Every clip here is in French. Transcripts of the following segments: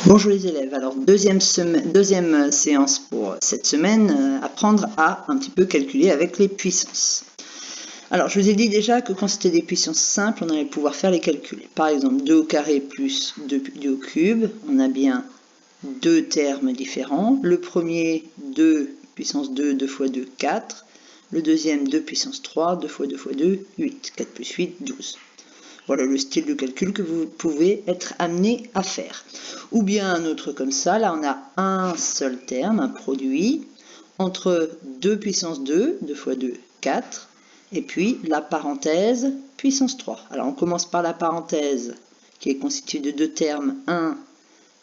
Bonjour les élèves, alors deuxième séance pour cette semaine, apprendre à un petit peu calculer avec les puissances. Alors je vous ai dit déjà que quand c'était des puissances simples, on allait pouvoir faire les calculs. Par exemple 2 au carré plus 2 au cube, on a bien deux termes différents. Le premier 2 puissance 2, 2 fois 2, 4. Le deuxième 2 puissance 3, 2 fois 2 fois 2, 8. 4 plus 8, 12. Voilà le style de calcul que vous pouvez être amené à faire. Ou bien un autre comme ça, là on a un seul terme, un produit, entre 2 puissance 2, 2 fois 2, 4, et puis la parenthèse puissance 3. Alors on commence par la parenthèse qui est constituée de deux termes, 1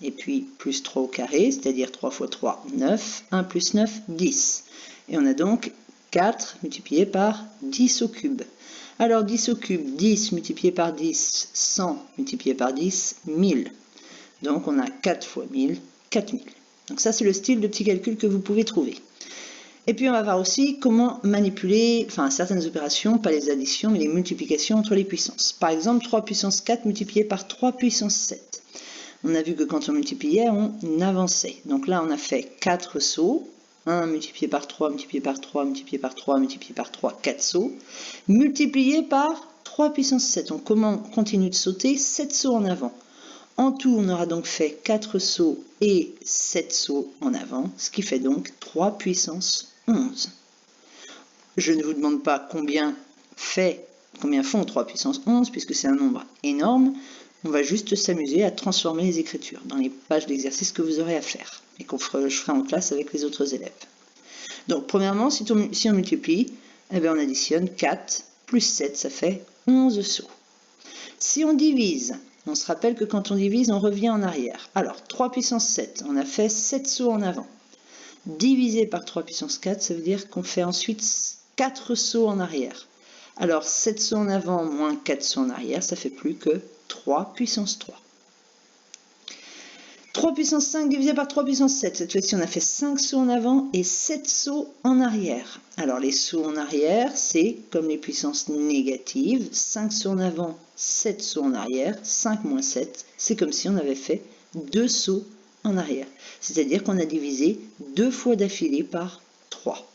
et puis plus 3 au carré, c'est-à-dire 3 fois 3, 9, 1 plus 9, 10. Et on a donc 4 multiplié par 10 au cube. Alors 10 au cube, 10 multiplié par 10, 100 multiplié par 10, 1000. Donc on a 4 fois 1000, 4000. Donc ça c'est le style de petit calcul que vous pouvez trouver. Et puis on va voir aussi comment manipuler, certaines opérations, pas les additions, mais les multiplications entre les puissances. Par exemple 3 puissance 4 multiplié par 3 puissance 7. On a vu que quand on multipliait, on avançait. Donc là on a fait 4 sauts. 1 multiplié par 3, multiplié par 3, multiplié par 3, multiplié par 3, 4 sauts, multiplié par 3 puissance 7. On continue de sauter 7 sauts en avant. En tout, on aura donc fait 4 sauts et 7 sauts en avant, ce qui fait donc 3 puissance 11. Je ne vous demande pas combien font 3 puissance 11, puisque c'est un nombre énorme. On va juste s'amuser à transformer les écritures dans les pages d'exercice que vous aurez à faire et je ferai en classe avec les autres élèves. Donc, premièrement, si on multiplie, on additionne 4 plus 7, ça fait 11 sauts. Si on divise, on se rappelle que quand on divise, on revient en arrière. Alors, 3 puissance 7, on a fait 7 sauts en avant. Divisé par 3 puissance 4, ça veut dire qu'on fait ensuite 4 sauts en arrière. Alors, 7 sauts en avant moins 4 sauts en arrière, ça fait plus que 3 puissance 3. 3 puissance 5 divisé par 3 puissance 7. Cette fois-ci, on a fait 5 sauts en avant et 7 sauts en arrière. Alors, les sauts en arrière, c'est comme les puissances négatives. 5 sauts en avant, 7 sauts en arrière. 5 moins 7, c'est comme si on avait fait 2 sauts en arrière. C'est-à-dire qu'on a divisé 2 fois d'affilée par 3.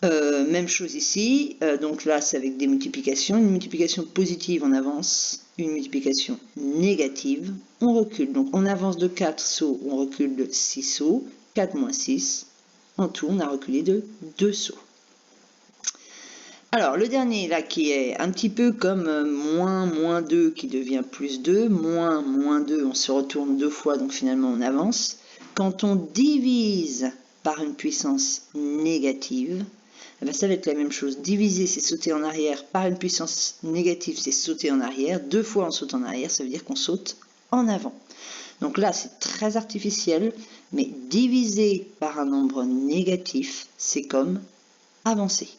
Même chose ici, donc là c'est avec des multiplications. Une multiplication positive on avance, une multiplication négative on recule. Donc on avance de 4 sauts, on recule de 6 sauts, 4 moins 6, en tout on a reculé de 2 sauts. Alors le dernier là qui est un petit peu comme moins 2 qui devient plus 2, moins 2 on se retourne 2 fois donc finalement on avance. Quand on divise par une puissance négative, ça va être la même chose. Diviser, c'est sauter en arrière. Par une puissance négative, c'est sauter en arrière. 2 fois on saute en arrière, ça veut dire qu'on saute en avant. Donc là, c'est très artificiel, mais diviser par un nombre négatif, c'est comme avancer.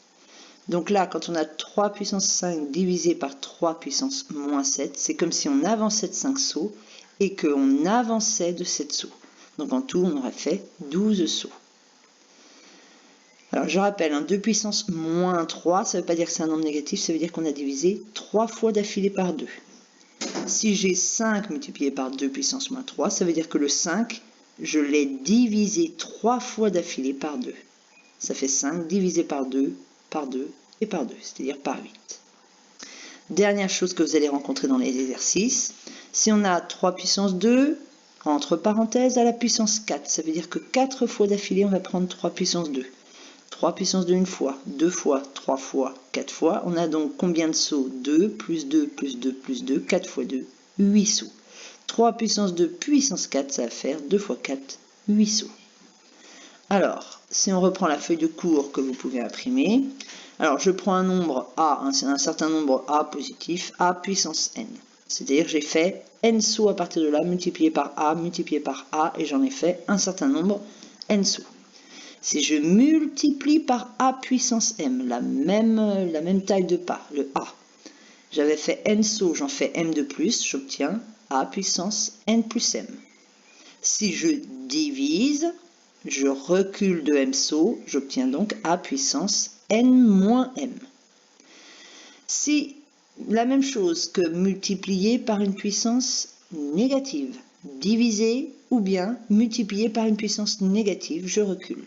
Donc là, quand on a 3 puissance 5 divisé par 3 puissance moins 7, c'est comme si on avançait de 5 sauts et qu'on avançait de 7 sauts. Donc en tout, on aurait fait 12 sauts. Alors je rappelle, 2 puissance moins 3, ça ne veut pas dire que c'est un nombre négatif, ça veut dire qu'on a divisé 3 fois d'affilée par 2. Si j'ai 5 multiplié par 2 puissance moins 3, ça veut dire que le 5, je l'ai divisé 3 fois d'affilée par 2. Ça fait 5 divisé par 2 et par 2, c'est-à-dire par 8. Dernière chose que vous allez rencontrer dans les exercices, si on a 3 puissance 2, entre parenthèses à la puissance 4, ça veut dire que 4 fois d'affilée, on va prendre 3 puissance 2. 3 puissance 2 une fois, 2 fois, 3 fois, 4 fois. On a donc combien de sauts? 2, plus 2, plus 2, plus 2, 4 fois 2, 8 sauts. 3 puissance 2 puissance 4, ça va faire 2 fois 4, 8 sauts. Alors, si on reprend la feuille de cours que vous pouvez imprimer, alors je prends un nombre A, un certain nombre A positif, A puissance n. C'est-à-dire j'ai fait n sauts à partir de là, multiplié par A, et j'en ai fait un certain nombre n sauts. Si je multiplie par A puissance m, la même taille de pas, le A, j'avais fait n sauts, j'en fais m de plus, j'obtiens A puissance n plus m. Si je divise, je recule de m sauts, j'obtiens donc A puissance n moins m. Si la même chose que multiplier par une puissance négative, diviser ou bien multiplier par une puissance négative, je recule.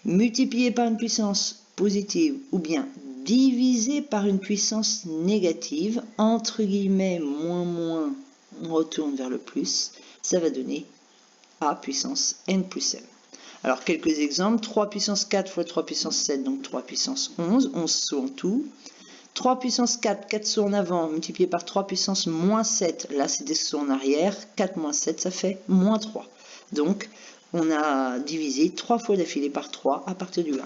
Multiplier par une puissance positive ou bien diviser par une puissance négative, entre guillemets, moins, on retourne vers le plus, ça va donner a puissance n plus m. Alors, quelques exemples. 3 puissance 4 fois 3 puissance 7, donc 3 puissance 11, 11 sauts en tout. 3 puissance 4, 4 sauts en avant, multiplié par 3 puissance moins 7, là c'est des sauts en arrière, 4 moins 7, ça fait moins 3. Donc, on a divisé 3 fois d'affilée par 3 à partir du 1.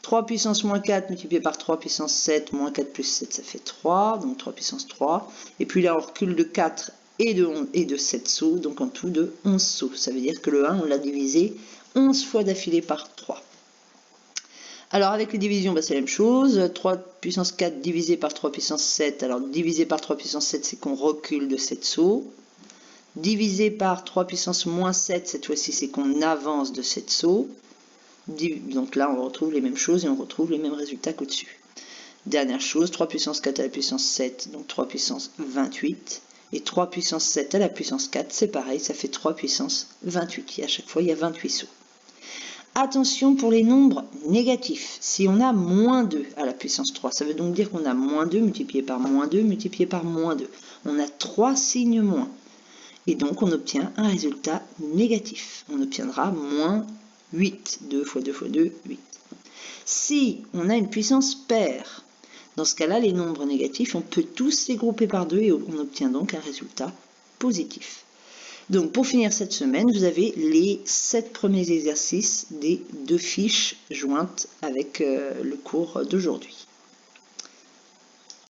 3 puissance moins 4 multiplié par 3 puissance 7, moins 4 plus 7, ça fait 3, donc 3 puissance 3. Et puis là, on recule de 4 et de 7 sauts, donc en tout de 11 sauts. Ça veut dire que le 1, on l'a divisé 11 fois d'affilée par 3. Alors avec les divisions, c'est la même chose. 3 puissance 4 divisé par 3 puissance 7. Alors divisé par 3 puissance 7, c'est qu'on recule de 7 sauts. Divisé par 3 puissance moins 7, cette fois-ci, c'est qu'on avance de 7 sauts. Donc là, on retrouve les mêmes choses et on retrouve les mêmes résultats qu'au-dessus. Dernière chose, 3 puissance 4 à la puissance 7, donc 3 puissance 28. Et 3 puissance 7 à la puissance 4, c'est pareil, ça fait 3 puissance 28. Et à chaque fois, il y a 28 sauts. Attention pour les nombres négatifs. Si on a moins 2 à la puissance 3, ça veut donc dire qu'on a moins 2 multiplié par moins 2 multiplié par moins 2. On a 3 signes moins. Et donc, on obtient un résultat négatif. On obtiendra moins 8. 2 fois 2 fois 2, 8. Si on a une puissance paire, dans ce cas-là, les nombres négatifs, on peut tous les grouper par 2 et on obtient donc un résultat positif. Donc, pour finir cette semaine, vous avez les 7 premiers exercices des 2 fiches jointes avec le cours d'aujourd'hui.